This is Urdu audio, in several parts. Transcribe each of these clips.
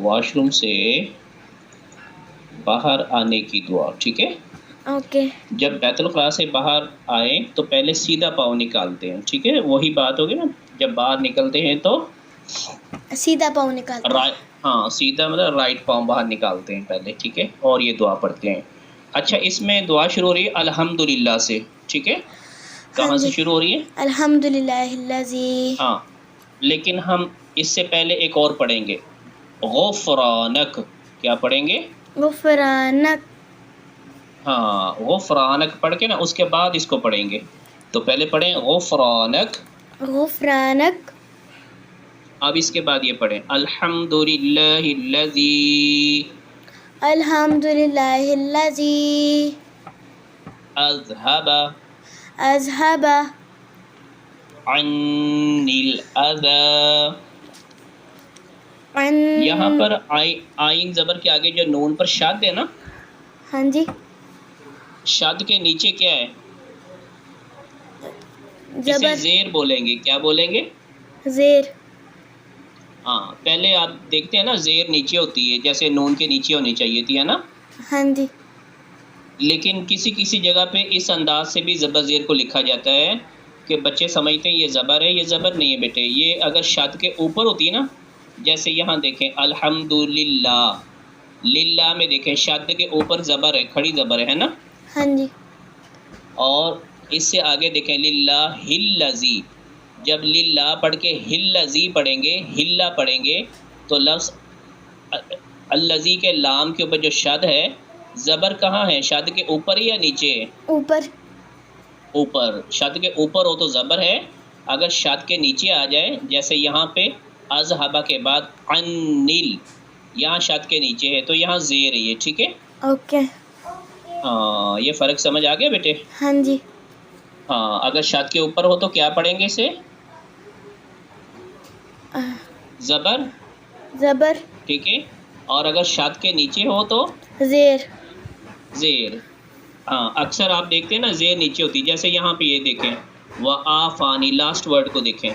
واش روم سے باہر آنے کی دعا. ٹھیک ہے. اوکے. جب بیت الخلاء سے باہر آئیں تو پہلے سیدھا پاؤں نکالتے ہیں. ٹھیک ہے. وہی بات ہوگی نا. جب باہر نکلتے ہیں تو سیدھا پاؤں نکالتے ہیں. ہاں سیدھا مطلب رائٹ پاؤں باہر نکالتے ہیں پہلے. ٹھیک ہے. اور یہ دعا پڑھتے ہیں. اچھا اس میں دعا شروع ہو رہی ہے الحمدللہ سے. ٹھیک ہے. کہاں سے شروع ہو رہی ہے؟ الحمدللہ الذی. ہاں لیکن ہم اس سے پہلے ایک اور پڑھیں گے غفرانک. کیا پڑھیں گے؟ غفرانک. ہاں غفرانک پڑھ کے نا اس کے بعد اس کو پڑھیں گے. تو پہلے پڑھیں غفرانک. غفرانک. اب اس کے بعد یہ پڑھیں الحمدللہ الذی. الحمدللہ الذی اذهب اذهب عنی الاذی. عن. یہاں پر آئین زبر کے آگے جو نون پر شد ہے نا. ہاں جی. شد کے نیچے کیا ہے؟ اسے زبر. زیر بولیں گے. کیا بولیں گے؟ زیر. ہاں پہلے آپ دیکھتے ہیں نا زیر نیچے ہوتی ہے جیسے نون کے نیچے ہونی چاہیے تھی ہے نا. ہاں جی. لیکن کسی کسی جگہ پہ اس انداز سے بھی زبر زیر کو لکھا جاتا ہے کہ بچے سمجھتے ہیں یہ زبر ہے. یہ زبر نہیں ہے بیٹے. یہ اگر شد کے اوپر ہوتی ہے نا جیسے یہاں دیکھیں الحمدللہ. للہ میں دیکھیں شد کے اوپر زبر ہے. کھڑی زبر ہے نا. ہاں جی. اور اس سے آگے دیکھیں للہ الذی. جب للہ پڑھ کے الذی پڑھیں گے ہلہ پڑھیں گے تو لفظ الذی کے لام کے اوپر جو شد ہے زبر کہاں ہے؟ شد کے اوپر یا نیچے ہے؟ اوپر. اوپر. شد کے اوپر ہو تو زبر ہے. اگر شد کے نیچے آ جائے جیسے یہاں پہ اذهب کے بعد عنل یہاں شد کے نیچے ہے تو یہاں زیر ہے یہ. ٹھیک ہے. اوکے. ہاں یہ فرق سمجھ آ گیا بیٹے؟ ہاں جی. ہاں اگر شد کے اوپر ہو تو کیا پڑھیں گے اسے؟ زبر. زبر. ٹھیک ہے. اور اگر شد کے نیچے ہو تو زیر. زیر. ہاں اکثر آپ دیکھتے ہیں نا زیر نیچے ہوتی جیسے یہاں پہ یہ دیکھیں وآفانی. لاسٹ ورڈ کو دیکھیں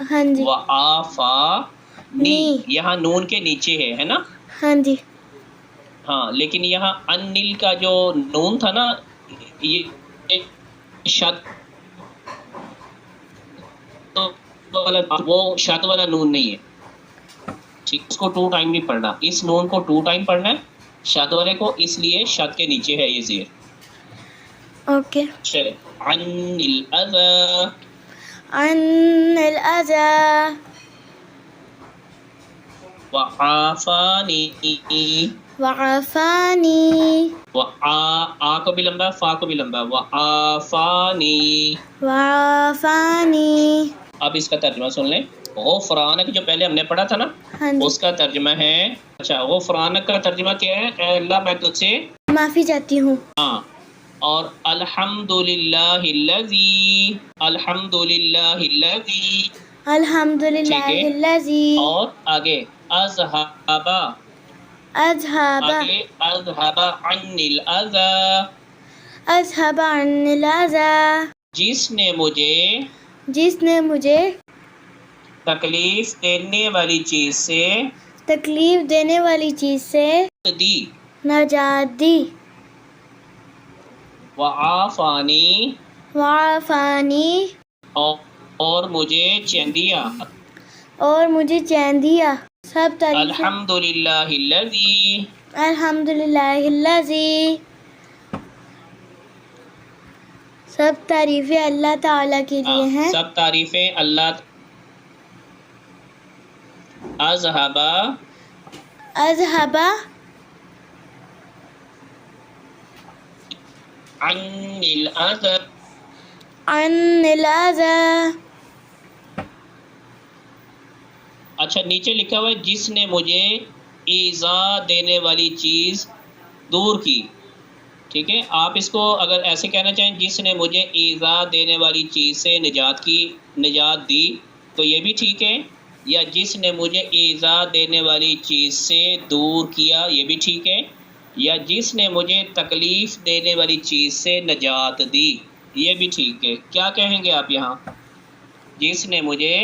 ہاں جی. وآفانی. نی. یہاں نون کے نیچے ہے نا. ہاں جی. ہاں لیکن یہاں انل کا جو نون تھا نا یہ شد وہ شد والا نون نہیں ہے. ٹھیک. اس کو 2 ٹائم نہیں پڑھنا. اس نون کو 2 ٹائم پڑھنا ہے شد والے کو. اس لیے شد کے نیچے ہے یہ زیر. اوکے. چلے عن الاذى. عن الاذى وعافانی. وعافانی. آ کو بھی لمبا فا کو بھی لمبا. وعافانی. وعافانی. اب اس کا ترجمہ سن لیں. غفرانک جو پہلے ہم نے پڑھا تھا نا ہاں جی. اس کا ترجمہ ہے. اچھا غفرانک کا ترجمہ کیا ہے؟ اے اللہ میں تجھ سے معافی چاہتی ہوں. ہاں. اور الحمدللہ الذی. الحمدللہ الذی. الحمدللہ ٹھیک ہے. الذی. اور آگے اذهب. اذهب. آگے اذهب عنی الاذى. اذهب عن الاذى. جس نے مجھے جس نے مجھے تکلیف دینے والی چیز سے تکلیف دینے والی چیز سے دی. نجات دی. وعافانی. وعافانی. اور مجھے چین دیا. اور مجھے چین دیا. سب تعریفیں الحمدللہ الذی. الحمدللہ الذی. سب تعریفیں اللہ تعالیٰ کے لیے ہیں. سب تعریفیں اللہ. اذهب. اذهب عنی الاذى. عن الاذى. اچھا نیچے لکھا ہوا ہے جس نے مجھے ایذا دینے والی چیز دور کی. ٹھیک ہے. آپ اس کو اگر ایسے کہنا چاہیں جس نے مجھے ایذا دینے والی چیز سے نجات دی تو یہ بھی ٹھیک ہے. یا جس نے مجھے ایذا دینے والی چیز سے دور کیا یہ بھی ٹھیک ہے. یا جس نے مجھے تکلیف دینے والی چیز سے نجات دی یہ بھی ٹھیک ہے. کیا کہیں گے آپ یہاں؟ جس نے مجھے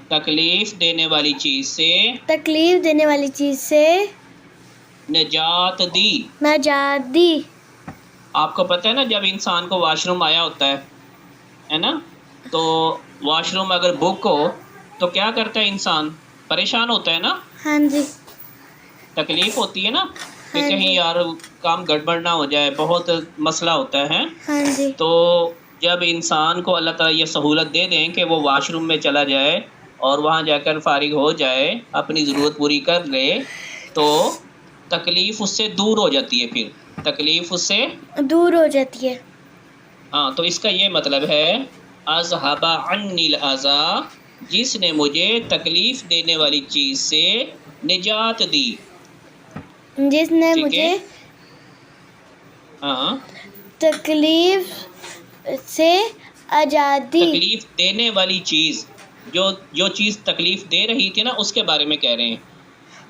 تکلیف دینے والی چیز سے تکلیف دینے والی چیز سے نجات دی. نجات دی. آپ کو پتہ ہے نا جب انسان کو واش روم آیا ہوتا ہے نا، تو واش روم اگر بک ہو تو کیا کرتا ہے انسان؟ پریشان ہوتا ہے نا، ہاں جی. تکلیف ہوتی ہے نا کہ ہاں کہیں جی. یار کام گڑبڑ نہ ہو جائے، بہت مسئلہ ہوتا ہے. ہاں جی. تو جب انسان کو اللہ تعالیٰ یہ سہولت دے دیں کہ وہ واش روم میں چلا جائے اور وہاں جا کر فارغ ہو جائے، اپنی ضرورت پوری کر لے، تو تکلیف اس سے دور ہو جاتی ہے. پھر تکلیف اس سے دور ہو جاتی ہے. ہاں، تو اس کا یہ مطلب ہے اذهب عنی الاذی، جس نے مجھے تکلیف دینے والی چیز سے نجات دی. جس نے ٹھیک ہے، مجھے ہاں، تکلیف سے آزاد دی. تکلیف دینے والی چیز، جو چیز تکلیف دے رہی تھی نا اس کے بارے میں کہہ رہے ہیں.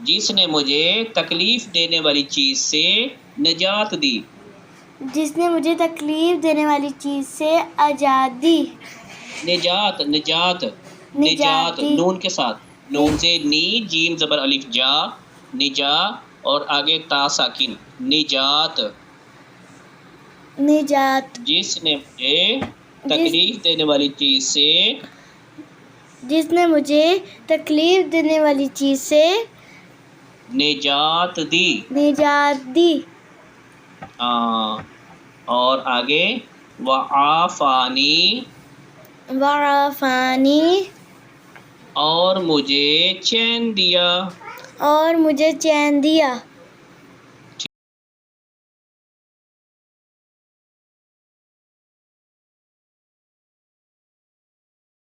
جس نے مجھے تکلیف دینے والی چیز سے نجات دی. جس نے مجھے تکلیف دینے والی چیز سے آزاد دی. نجات نجات نجات نجاتی. نون کے ساتھ، نون سے نی، جیم زبر الف جا، نجا، اور آگے تا ساکن، نجات. نجات. جس نے مجھے تکلیف دینے والی چیز سے جس نے مجھے تکلیف دینے والی چیز سے نجات دی. نجات دی. اور آگے وعافانی، وعافانی، اور مجھے چین دیا. اور مجھے چین دیا.